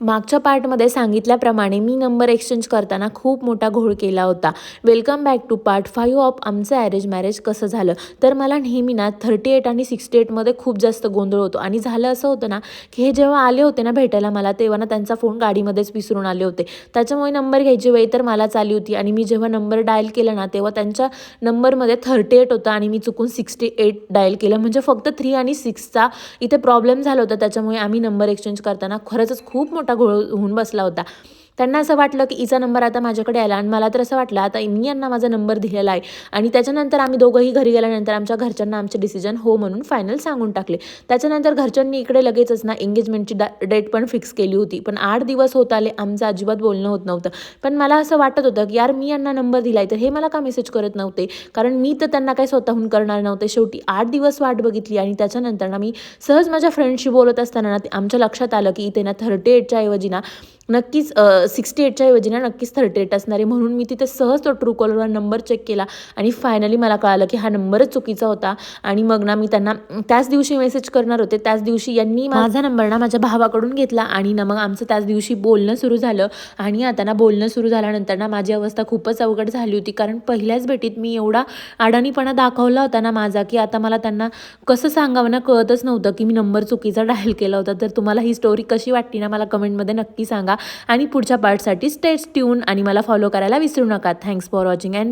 मागच्या पार्टमध्ये सांगितल्याप्रमाणे मी नंबर एक्सचेंज करताना खूप मोठा घोळ केला होता. Welcome back to part 5 of आमचं अरेंज मॅरेज कसं झालं. तर मला नेहमी ना 38 आणि 68मध्ये खूप जास्त गोंधळ होतो आणि झालं असं होतं ना की हे जेव्हा आले होते ना भेटायला मला, तेव्हा ना त्यांचा फोन गाडीमध्येच विसरून आले होते. त्याच्यामुळे नंबर घ्यायची वेळ तर मलाच आली होती आणि मी जेव्हा नंबर डायल केला ना तेव्हा त्यांच्या नंबरमध्ये 38 होता आणि मी चुकून 68 डायल केलं. म्हणजे फक्त 3 आणि 6चा इथे प्रॉब्लेम झाला होता. त्याच्यामुळे आम्ही नंबर एक्सचेंज करताना खरंच खूप मोठा घोळ होऊन बसला होता. त्यांना असं वाटलं की हिचा नंबर आता माझ्याकडे आला आणि मला तर असं वाटलं आता मी यांना माझा नंबर दिलेला आहे. आणि त्याच्यानंतर आम्ही दोघंही घरी गेल्यानंतर आमच्या घरच्यांना आमचे डिसिजन हो म्हणून फायनल सांगून टाकले. त्याच्यानंतर घरच्यांनी इकडे लगेचच ना एंगेजमेंटची डेट पण फिक्स केली होती. पण 8 दिवस होत आले, आमचं अजिबात बोलणं होत नव्हतं. पण मला असं वाटत होतं की यार मी यांना नंबर दिला आहे तर हे मला का मेसेज करत नव्हते, कारण मी तर त्यांना काही स्वतःहून करणार नव्हते. शेवटी 8 दिवस वाट बघितली आणि त्याच्यानंतर ना मी सहज माझ्या फ्रेंडशी बोलत असताना ना आमच्या लक्षात आलं की इथे ना 38च्या ऐवजी ना नक्कीच 68च्या ऐवजी ना नक्कीच 38 असणार आहे. म्हणून मी तिथे सहज तो ट्रू कॉलरवर नंबर चेक केला आणि फायनली मला कळालं की हा नंबरच चुकीचा होता. आणि मग ना मी त्यांना त्याच दिवशी मेसेज करणार होते. त्याच दिवशी यांनी माझा नंबर ना माझ्या भावाकडून घेतला आणि ना मग आमचं त्याच दिवशी बोलणं सुरू झालं. आणि आता ना बोलणं सुरू झाल्यानंतर ना माझी अवस्था खूपच अवघड झाली होती, कारण पहिल्याच भेटीत मी एवढा अडाणीपणा दाखवला होता ना माझा की आता मला त्यांना कसं सांगावं ना कळतच नव्हतं की मी नंबर चुकीचा डायल केला होता. तर तुम्हाला ही स्टोरी कशी वाटली ना मला कमेंटमध्ये नक्की सांगा आणि पुढच्या पार्टसाठी स्टे ट्यून आणि मला फॉलो करायला विसरू नका. Thanks for watching and